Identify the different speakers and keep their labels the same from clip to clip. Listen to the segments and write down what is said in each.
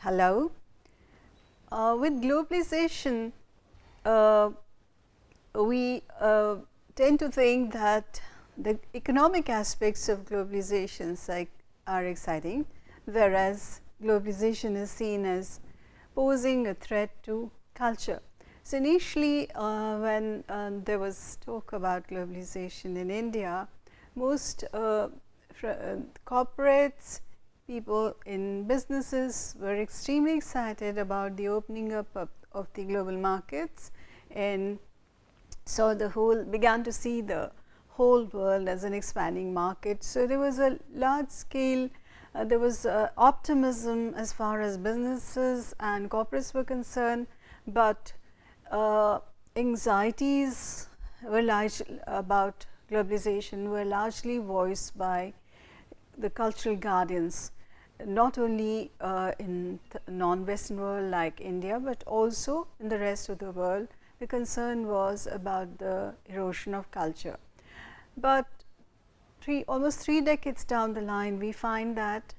Speaker 1: Hello. With globalization, uh, we tend to think that the economic aspects of globalization are exciting, whereas globalization is seen as posing a threat to culture. So, initially when there was talk about globalization in India, most corporates, people in businesses were extremely excited about the opening up of the global markets, and so the whole began to see the whole world as an expanding market. So, there was a large scale there was optimism as far as businesses and corporates were concerned, but anxieties were large about globalization were largely voiced by the cultural guardians, not only in the non-Western world like India, but also in the rest of the world. The concern was about the erosion of culture. But almost 3 decades down the line, we find that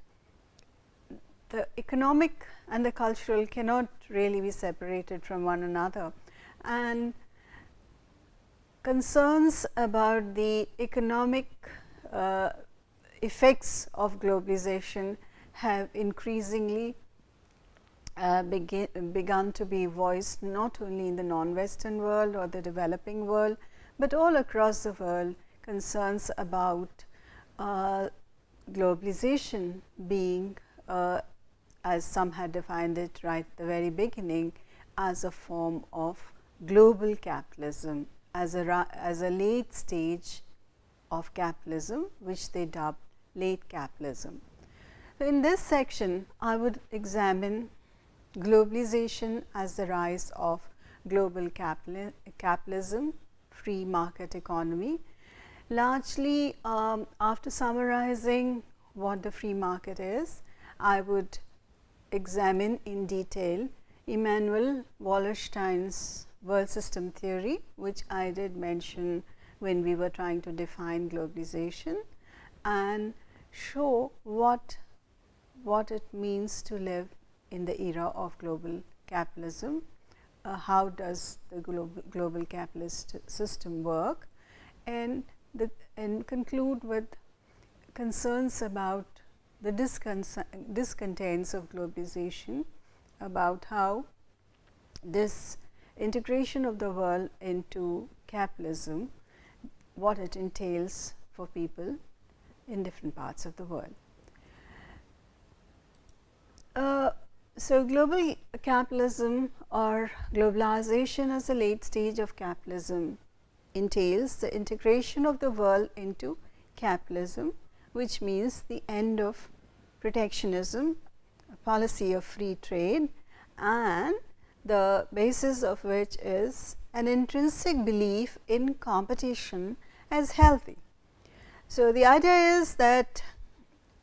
Speaker 1: the economic and the cultural cannot really be separated from one another, and concerns about the economic effects of globalization have increasingly begun to be voiced not only in the non-Western world or the developing world, but all across the world. Concerns about globalization being, as some had defined it right at the very beginning, as a form of global capitalism, as a late stage of capitalism, which they dubbed late capitalism. So, in this section, I would examine globalization as the rise of global capitalism, free market economy. Largely, after summarizing what the free market is, I would examine in detail Immanuel Wallerstein's world system theory, which I did mention when we were trying to define globalization, and show what it means to live in the era of global capitalism. How does the global capitalist system work, and conclude with concerns about the discontents of globalization, about how this integration of the world into capitalism, what it entails for people in different parts of the world. So, global capitalism or globalization as a late stage of capitalism entails the integration of the world into capitalism, which means the end of protectionism, a policy of free trade, and the basis of which is an intrinsic belief in competition as healthy. So, the idea is that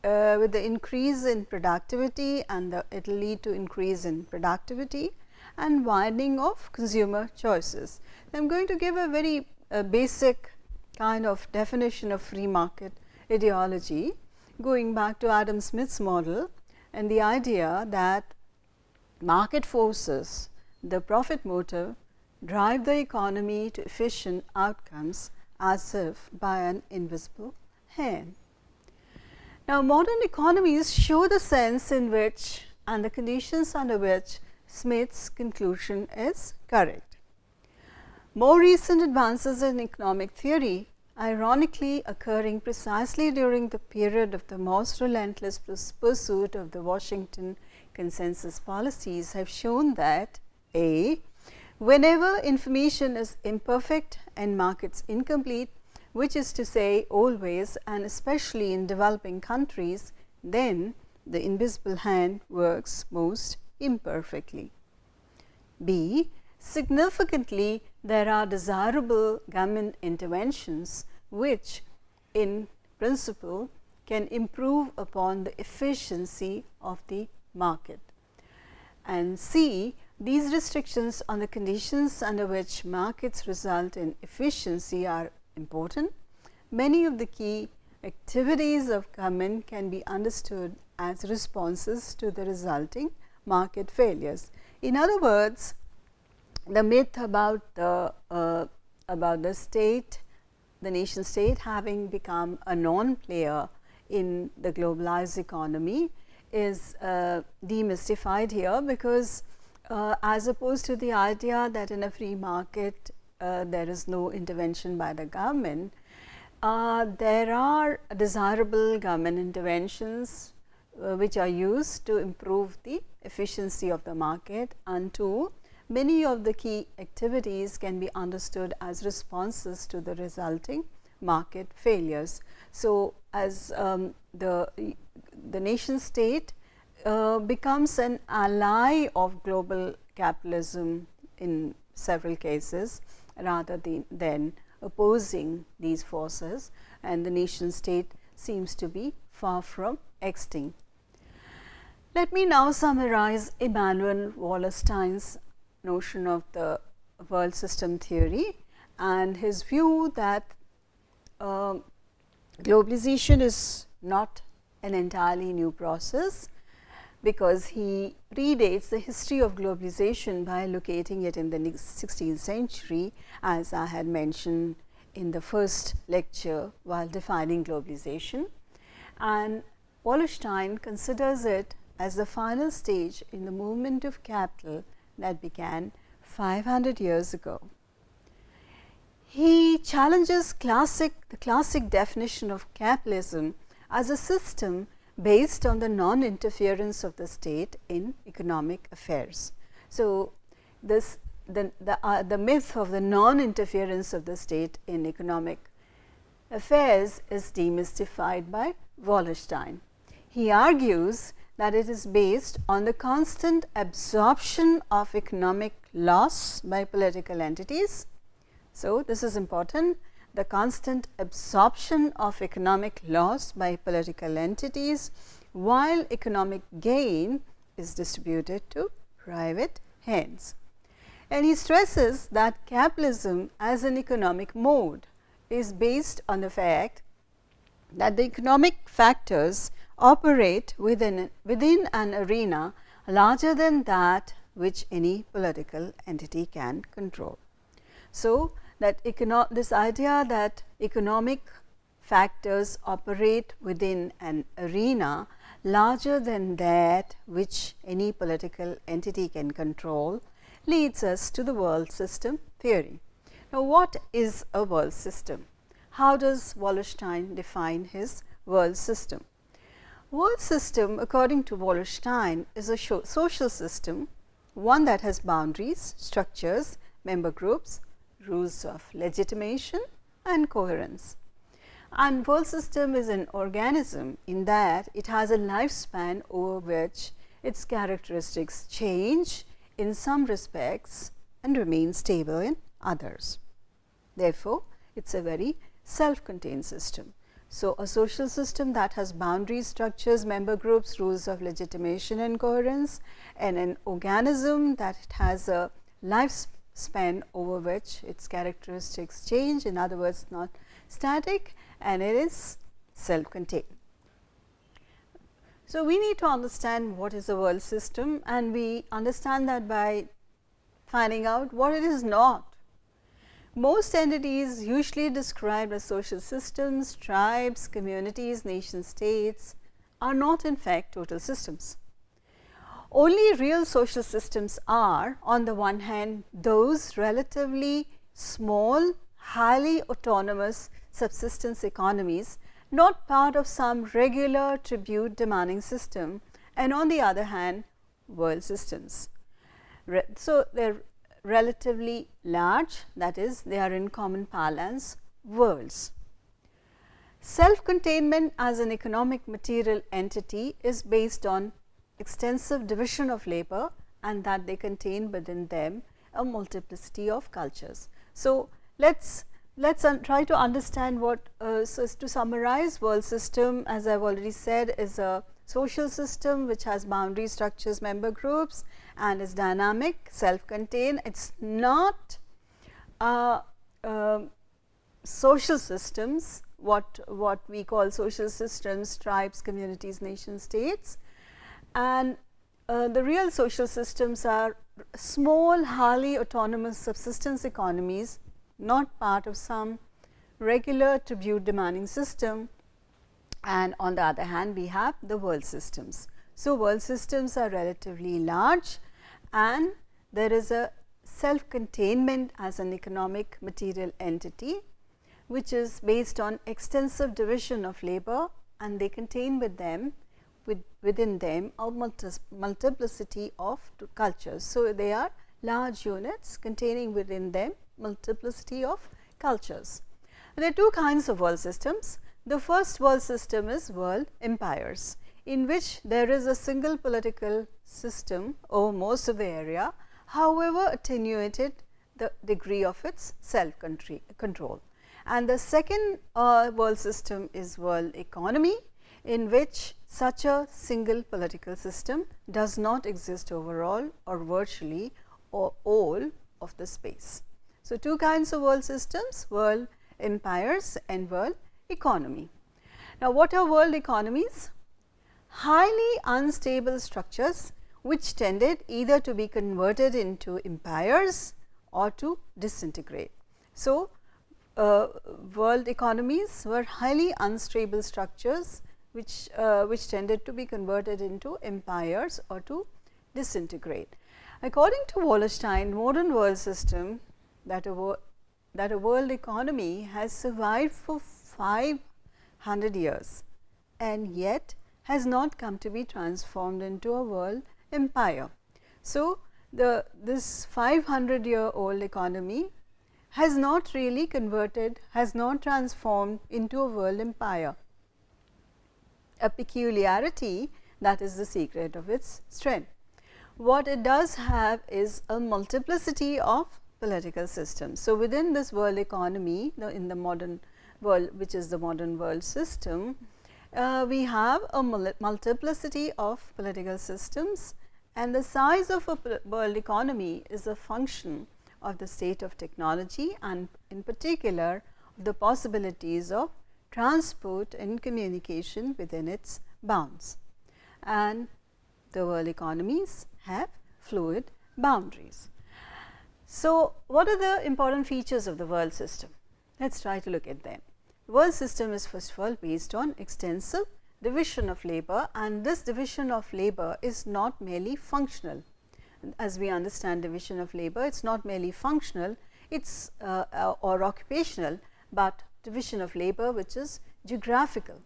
Speaker 1: with the increase in productivity, and it will lead to increase in productivity and widening of consumer choices. I am going to give a very basic kind of definition of free market ideology, going back to Adam Smith's model, and the idea that market forces, the profit motive, drive the economy to efficient outcomes as if by an invisible hand. Now, modern economies show the sense in which and the conditions under which Smith's conclusion is correct. More recent advances in economic theory, ironically occurring precisely during the period of the most relentless pursuit of the Washington consensus policies, have shown that a. Whenever information is imperfect and markets incomplete, which is to say always and especially in developing countries, then the invisible hand works most imperfectly. B. Significantly, there are desirable government interventions which in principle can improve upon the efficiency of the market. And C. These restrictions on the conditions under which markets result in efficiency are important. Many of the key activities of government can be understood as responses to the resulting market failures. In other words, the myth about the state, the nation state having become a non-player in the globalized economy is demystified here, because as opposed to the idea that in a free market there is no intervention by the government, there are desirable government interventions which are used to improve the efficiency of the market, and two, many of the key activities can be understood as responses to the resulting market failures. So, as the nation state becomes an ally of global capitalism in several cases, rather than opposing these forces, and the nation state seems to be far from extinct. Let me now summarize Immanuel Wallerstein's notion of the world system theory and his view that globalization is not an entirely new process, because he predates the history of globalization by locating it in the 16th century, as I had mentioned in the first lecture while defining globalization. And Wallerstein considers it as the final stage in the movement of capital that began 500 years ago. He challenges the classic definition of capitalism as a system based on the non-interference of the state in economic affairs. So, the myth of the non-interference of the state in economic affairs is demystified by Wallerstein. He argues that it is based on the constant absorption of economic loss by political entities. So, this is important. The constant absorption of economic loss by political entities, while economic gain is distributed to private hands. And he stresses that capitalism as an economic mode is based on the fact that the economic factors operate within an arena larger than that which any political entity can control. So, that this idea that economic factors operate within an arena larger than that which any political entity can control leads us to the world system theory. Now, what is a world system? How does Wallerstein define his world system? World system, according to Wallerstein, is a social system, one that has boundaries, structures, member groups, rules of legitimation and coherence. And world system is an organism in that it has a lifespan over which its characteristics change in some respects and remain stable in others. Therefore, it is a very self-contained system. So, a social system that has boundaries, structures, member groups, rules of legitimation and coherence, and an organism that has a lifespan over which its characteristics change, in other words, not static, and it is self-contained. So, we need to understand what is a world system, and we understand that by finding out what it is not. Most entities usually described as social systems, tribes, communities, nation states are not in fact total systems. Only real social systems are, on the one hand, those relatively small, highly autonomous subsistence economies, not part of some regular tribute demanding system, and on the other hand, world systems. So, they are relatively large, that is, they are in common parlance worlds. Self-containment as an economic material entity is based on extensive division of labor, and that they contain within them a multiplicity of cultures. So, let's try to understand what, so to summarize, world system, as I have already said, is a social system which has boundaries, structures, member groups, and is dynamic, self-contained. It is not social systems, what we call social systems, tribes, communities, nation states, and the real social systems are small, highly autonomous subsistence economies, not part of some regular tribute demanding system, and on the other hand we have the world systems. So, world systems are relatively large and there is a self containment as an economic material entity, which is based on extensive division of labor, and they contain within them a multiplicity of cultures. So, they are large units containing within them multiplicity of cultures. There are two kinds of world systems. The first world system is world empires, in which there is a single political system over most of the area, however attenuated the degree of its self control. And the second world system is world economy, in which such a single political system does not exist overall or virtually or all of the space. So, two kinds of world systems, world empires and world economy. Now, what are world economies? Highly unstable structures which tended either to be converted into empires or to disintegrate. So, world economies were highly unstable structures which tended to be converted into empires or to disintegrate. According to Wallerstein, modern world system that a world economy has survived for 500 years and yet has not come to be transformed into a world empire. So, this 500-year-old economy has not really converted, has not transformed into a world empire, a peculiarity that is the secret of its strength. What it does have is a multiplicity of political systems. So, within this world economy, in the modern world, which is the modern world system, we have a multiplicity of political systems, and the size of a world economy is a function of the state of technology and in particular the possibilities of transport and communication within its bounds. And the world economies have fluid boundaries. So, what are the important features of the world system? Let us try to look at them. The world system is first of all based on extensive division of labor, and this division of labor is not merely functional. As we understand division of labor, it is not merely functional, it is or occupational, but division of labor which is geographical.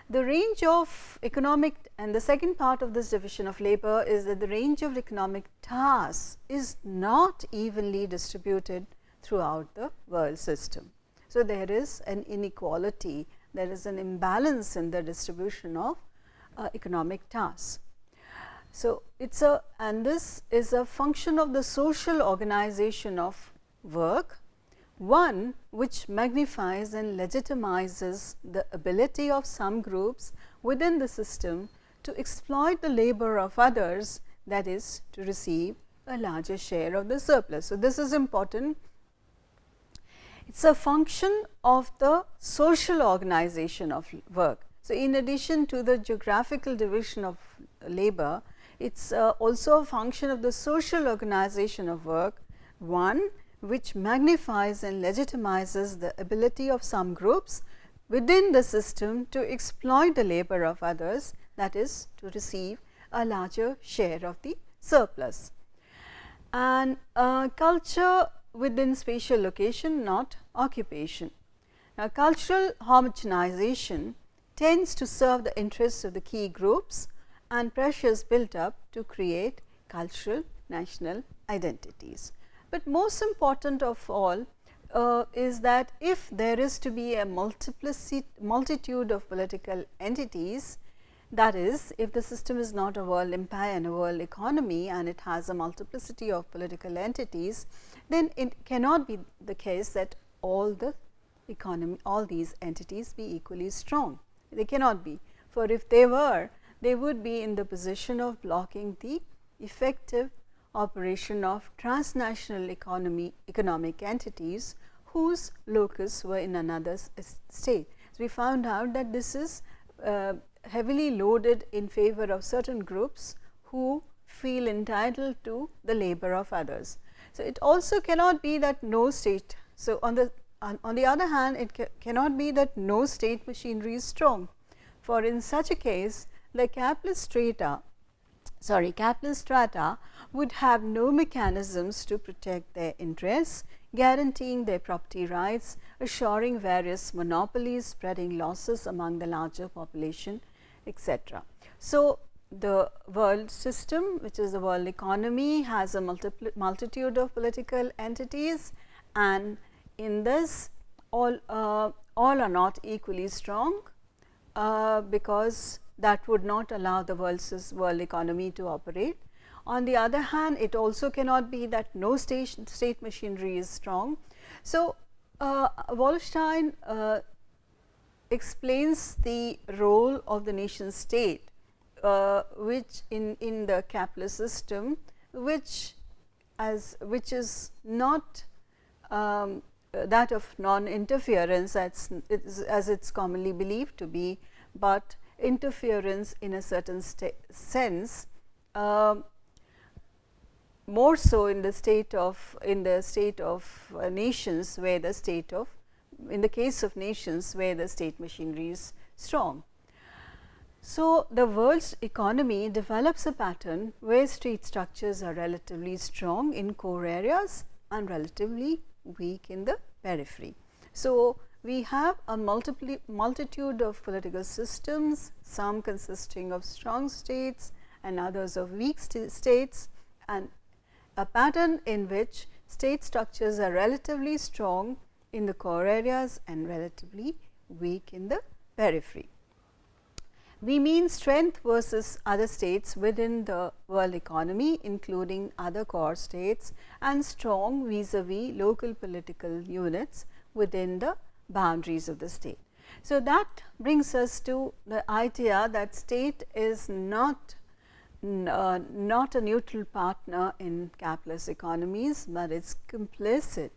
Speaker 1: The range of economic, and the second part of this division of labor is that the range of economic tasks is not evenly distributed throughout the world system. So, there is an inequality, there is an imbalance in the distribution of economic tasks. So, and this is a function of the social organization of work, one which magnifies and legitimizes the ability of some groups within the system to exploit the labor of others, that is, to receive a larger share of the surplus. So, this is important. It is a function of the social organization of work. So, in addition to the geographical division of labor, it is also a function of the social organization of work, one which magnifies and legitimizes the ability of some groups within the system to exploit the labor of others, that is, to receive a larger share of the surplus. And culture within spatial location, not occupation. Now, cultural homogenization tends to serve the interests of the key groups, and pressure is built up to create cultural national identities. But most important of all is that if there is to be a multitude of political entities, that is, if the system is not a world empire and a world economy and it has a multiplicity of political entities, then it cannot be the case that all these entities be equally strong. They cannot be, for if they were, they would be in the position of blocking the effective operation of transnational economic entities whose locus were in another state. So, we found out that this is heavily loaded in favor of certain groups who feel entitled to the labor of others. So, it also cannot be that no state. So, on the other hand, it cannot be that no state machinery is strong, for in such a case the capitalist strata would have no mechanisms to protect their interests, guaranteeing their property rights, assuring various monopolies, spreading losses among the larger population, etc. So, the world system, which is the world economy, has a multitude of political entities, and in this all are not equally strong, because that would not allow the world economy to operate. On the other hand, it also cannot be that no state machinery is strong. So, Wallerstein explains the role of the nation state, which in the capitalist system, which is not that of non-interference as it's commonly believed to be, but interference in a certain sense, more so in the state of nations, where the state of, in the case of nations where the state machinery is strong. So, the world's economy develops a pattern where state structures are relatively strong in core areas and relatively weak in the periphery. So, we have a multitude of political systems, some consisting of strong states and others of weak states, and a pattern in which state structures are relatively strong in the core areas and relatively weak in the periphery. We mean strength versus other states within the world economy, including other core states, and strong vis-a-vis local political units within the boundaries of the state. So, that brings us to the idea that state is not a neutral partner in capitalist economies, but it's complicit.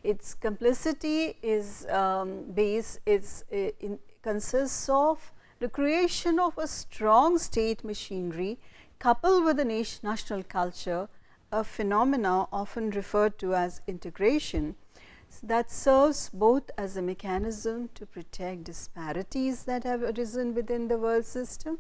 Speaker 1: Its complicity is consists of the creation of a strong state machinery coupled with a national culture, a phenomena often referred to as integration, that serves both as a mechanism to protect disparities that have arisen within the world system,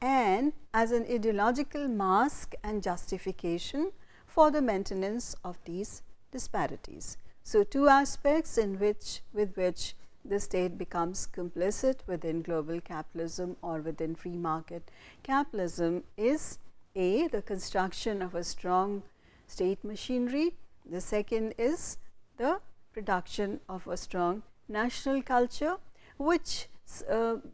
Speaker 1: and as an ideological mask and justification for the maintenance of these disparities. So, two aspects with which the state becomes complicit within global capitalism or within free market capitalism is A, the construction of a strong state machinery. The second is the production of a strong national culture, which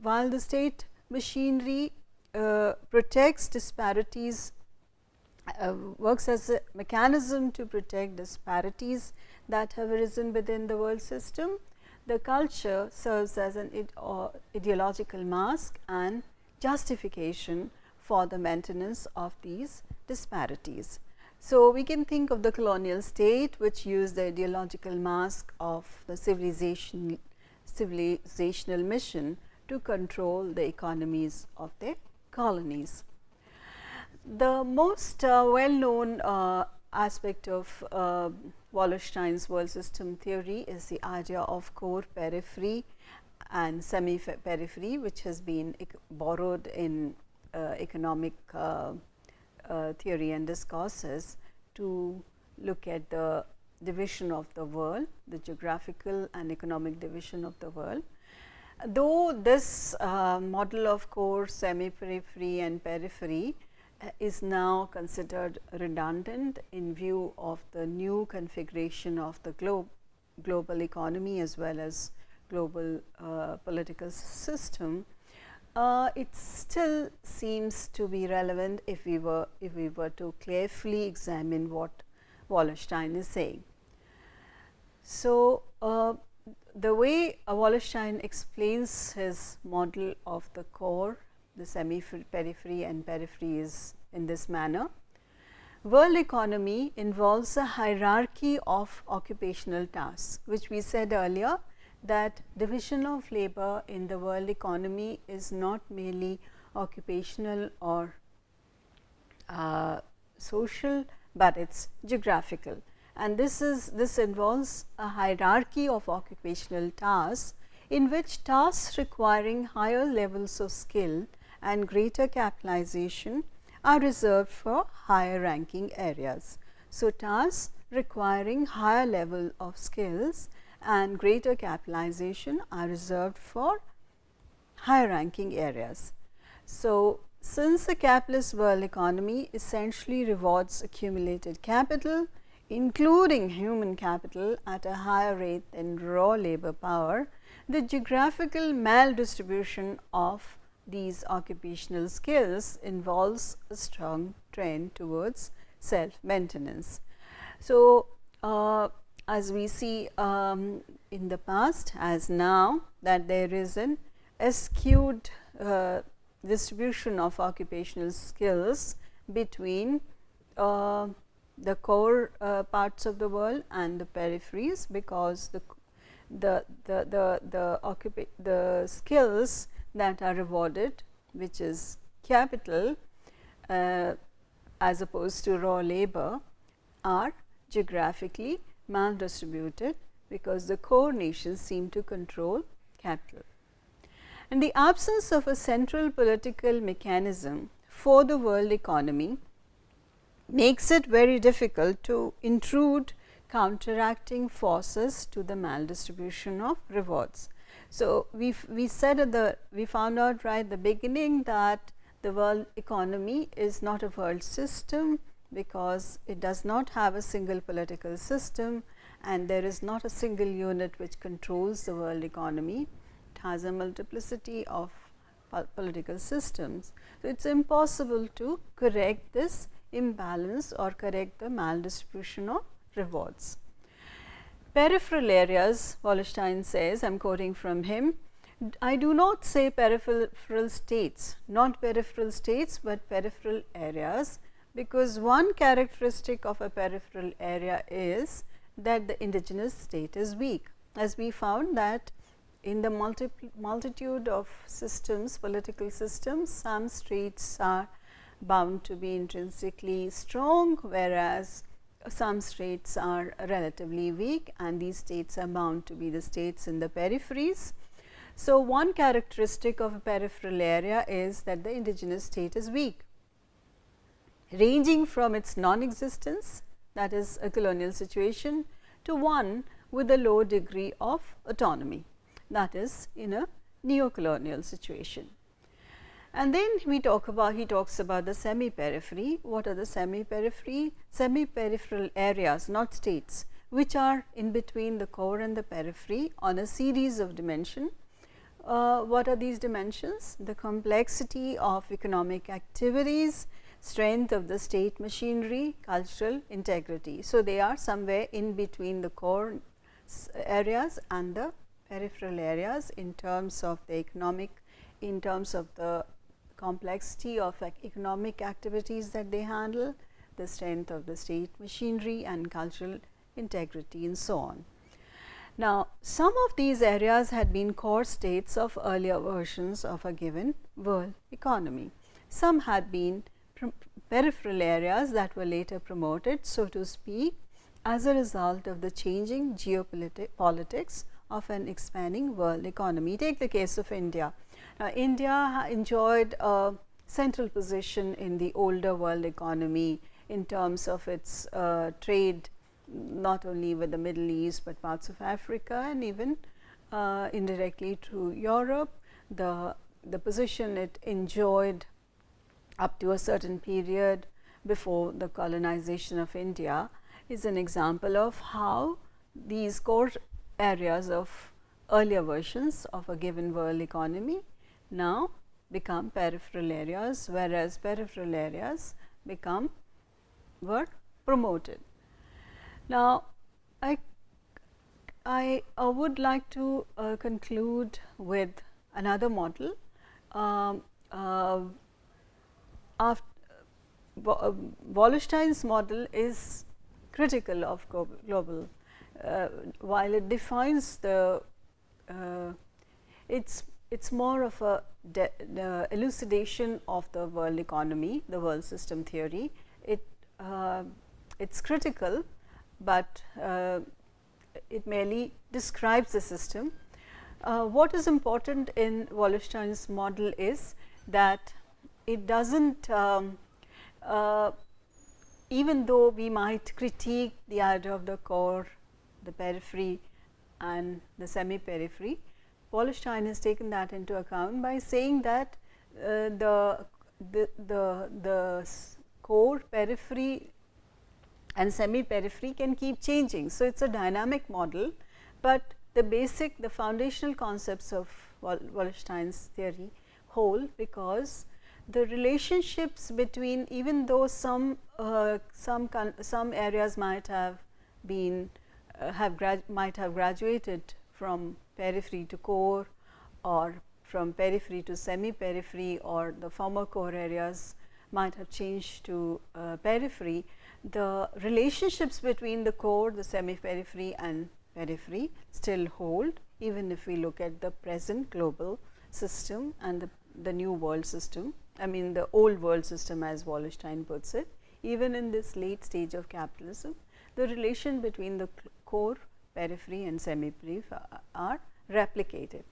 Speaker 1: while the state machinery protects disparities, works as a mechanism to protect disparities that have arisen within the world system, the culture serves as an ideological mask and justification for the maintenance of these disparities. So, we can think of the colonial state, which used the ideological mask of the civilizational mission to control the economies of their colonies. The most well-known aspect of Wallerstein's world system theory is the idea of core-periphery and semi-periphery, which has been borrowed in economic theory and discourses to look at the division of the world, the geographical and economic division of the world. Though this model of core, semi-periphery and periphery is now considered redundant in view of the new configuration of the global economy as well as global political system, it still seems to be relevant if we were to carefully examine what Wallerstein is saying. So, the way Wallerstein explains his model of the core, the semi-periphery and periphery is in this manner. World economy involves a hierarchy of occupational tasks, which we said earlier that division of labor in the world economy is not merely occupational or social, but it is geographical. And this involves a hierarchy of occupational tasks, in which tasks requiring higher levels of skill and greater capitalization are reserved for higher ranking areas. So, tasks requiring higher level of skills and greater capitalization are reserved for higher ranking areas. So, since the capitalist world economy essentially rewards accumulated capital, including human capital, at a higher rate than raw labor power, the geographical maldistribution of these occupational skills involves a strong trend towards self-maintenance. So, as we see in the past as now, that there is an skewed distribution of occupational skills between the core parts of the world and the peripheries, because the skills that are rewarded, which is capital as opposed to raw labor, are geographically maldistributed, because the core nations seem to control capital. And the absence of a central political mechanism for the world economy makes it very difficult to intrude counteracting forces to the maldistribution of rewards. So, we found out right at the beginning that the world economy is not a world system, because it does not have a single political system, and there is not a single unit which controls the world economy. It has a multiplicity of political systems. So, it is impossible to correct this imbalance or correct the maldistribution of rewards. Peripheral areas, Wallerstein says, I am quoting from him, I do not say peripheral states, not peripheral states, but peripheral areas, because one characteristic of a peripheral area is that the indigenous state is weak. As we found that in the multitude of systems, political systems, some states are bound to be intrinsically strong, whereas some states are relatively weak, and these states are bound to be the states in the peripheries. So, one characteristic of a peripheral area is that the indigenous state is weak, ranging from its non-existence, that is a colonial situation, to one with a low degree of autonomy, that is in a neo-colonial situation. And then he talks about the semi-periphery. What are the semi-periphery? Semi-peripheral areas, not states, which are in between the core and the periphery on a series of dimensions. What are these dimensions? The complexity of economic activities, strength of the state machinery, cultural integrity. So, they are somewhere in between the core areas and the peripheral areas in terms of the economic, in terms of the complexity of economic activities that they handle, the strength of the state machinery and cultural integrity, and so on. Now, some of these areas had been core states of earlier versions of a given world economy. Some had been peripheral areas that were later promoted, so to speak, as a result of the changing geopolitics of an expanding world economy. Take the case of India. Now, India enjoyed a central position in the older world economy in terms of its trade, not only with the Middle East, but parts of Africa, and even indirectly to Europe. The position it enjoyed up to a certain period before the colonization of India is an example of how these core areas of earlier versions of a given world economy now become peripheral areas, whereas peripheral areas were promoted. Now, I would like to conclude with another model. Wallerstein's model is critical of while it defines the its it's more of a the elucidation of the world economy, the world system theory. It's critical, but it merely describes the system. What is important in Wallerstein's model is that it doesn't, even though we might critique the idea of the core, the periphery and the semi-periphery, Wallerstein has taken that into account by saying that the core, periphery and semi-periphery can keep changing. So, it is a dynamic model, but the foundational concepts of Wallerstein's theory hold, because the relationships between, even though some areas might have been might have graduated from periphery to core, or from periphery to semi-periphery, or the former core areas might have changed to periphery, the relationships between the core, the semi-periphery and periphery still hold, even if we look at the present global system and the new world system. I mean, the old world system, as Wallerstein puts it. Even in this late stage of capitalism, the relation between the core, periphery and semi-periphery are replicated.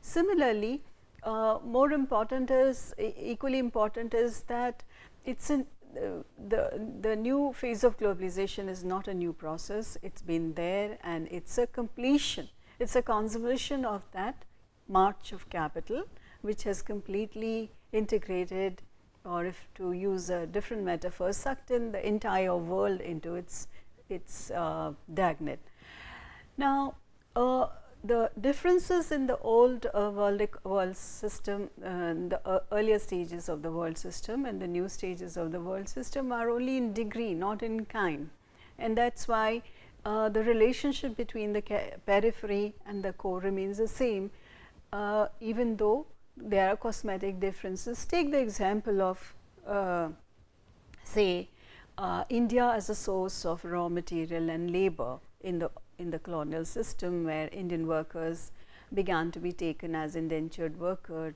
Speaker 1: Similarly, more important is, equally important is that it's the new phase of globalization is not a new process. It's been there, and it's a completion, it's a consummation of that march of capital, which has completely integrated, or if to use a different metaphor, sucked in the entire world into its dragnet. Now, the differences in the old world system, the earlier stages of the world system and the new stages of the world system are only in degree, not in kind, and that is why the relationship between the periphery and the core remains the same, even though there are cosmetic differences. Take the example of say India as a source of raw material and labor in the colonial system, where Indian workers began to be taken as indentured workers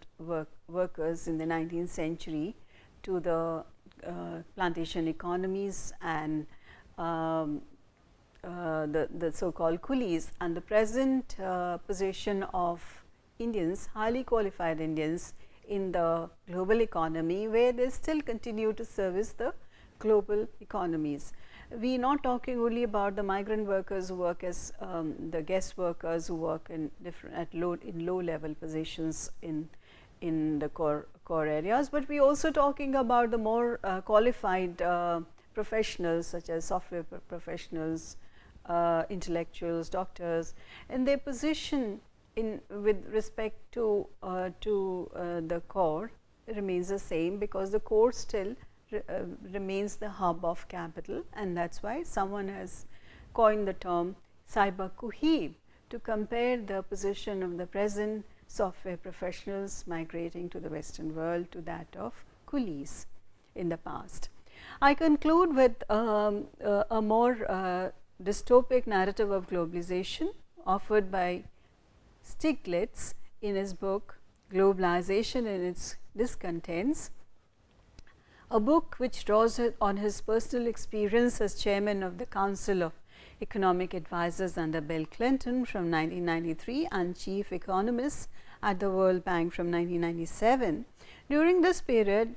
Speaker 1: in the 19th century to the plantation economies and the so-called coolies, and the present position of Indians, highly qualified Indians in the global economy, where they still continue to service the global economies. We are not talking only about the migrant workers who work as the guest workers who work in low level positions in the core areas, but we are also talking about the more qualified professionals, such as software professionals, intellectuals, doctors, and their position with respect to the core remains the same, because the core still remains the hub of capital, and that is why someone has coined the term cyber cohebe to compare the position of the present software professionals migrating to the Western world to that of coolies in the past. I conclude with a more dystopic narrative of globalization offered by Stiglitz in his book Globalization and its Discontents, a book which draws on his personal experience as chairman of the Council of Economic Advisors under Bill Clinton from 1993 and chief economist at the World Bank from 1997. During this period,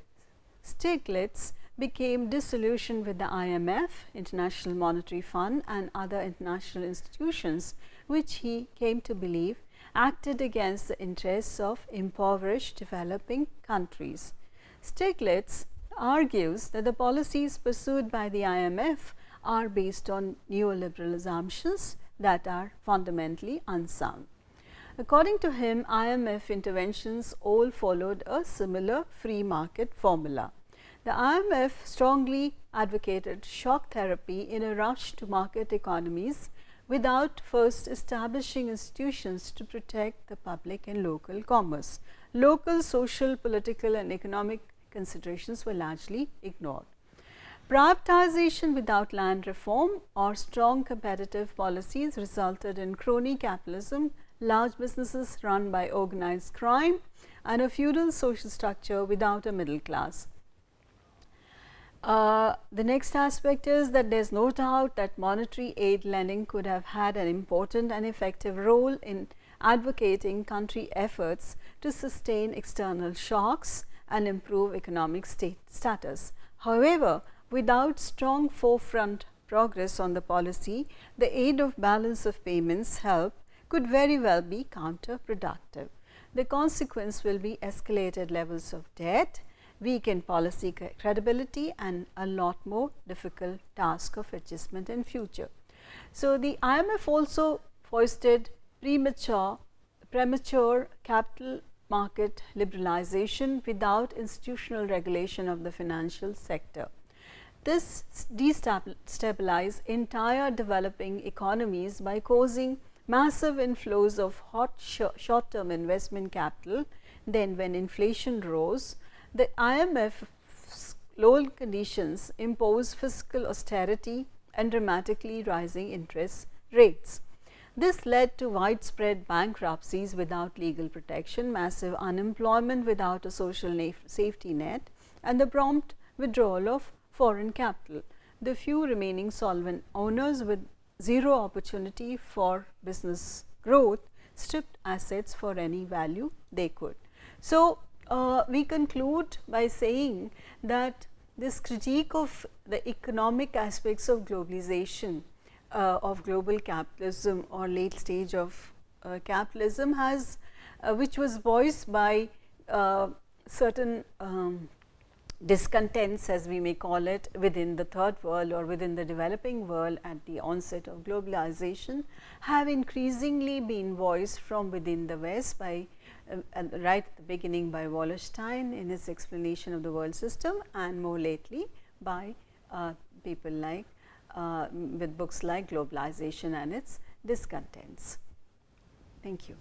Speaker 1: Stiglitz became disillusioned with the IMF, International Monetary Fund, and other international institutions, which he came to believe acted against the interests of impoverished developing countries. Stiglitz argues that the policies pursued by the IMF are based on neoliberal assumptions that are fundamentally unsound. According to him, IMF interventions all followed a similar free market formula. The IMF strongly advocated shock therapy in a rush to market economies without first establishing institutions to protect the public and local commerce. Local social, political and economic considerations were largely ignored. Privatization without land reform or strong competitive policies resulted in crony capitalism large businesses run by organized crime, and a feudal social structure without a middle class. The next aspect is that there is no doubt that monetary aid lending could have had an important and effective role in advocating country efforts to sustain external shocks and improve economic status. However, without strong forefront progress on the policy, the aid of balance of payments help could very well be counterproductive. The consequence will be escalated levels of debt, weakened policy credibility, and a lot more difficult task of adjustment in future. So, the IMF also foisted premature capital market liberalization without institutional regulation of the financial sector. This destabilized entire developing economies by causing massive inflows of hot short-term investment capital. Then when inflation rose, the IMF's low conditions imposed fiscal austerity and dramatically rising interest rates. This led to widespread bankruptcies without legal protection, massive unemployment without a social safety net, and the prompt withdrawal of foreign capital. The few remaining solvent owners with zero opportunity for business growth stripped assets for any value they could. So, we conclude by saying that this critique of the economic aspects of globalization, of global capitalism or late stage of capitalism has which was voiced by certain discontents, as we may call it, within the third world or within the developing world at the onset of globalization, have increasingly been voiced from within the West by right at the beginning by Wallerstein in his explanation of the world system, and more lately by people like with books like Globalization and its Discontents. Thank you.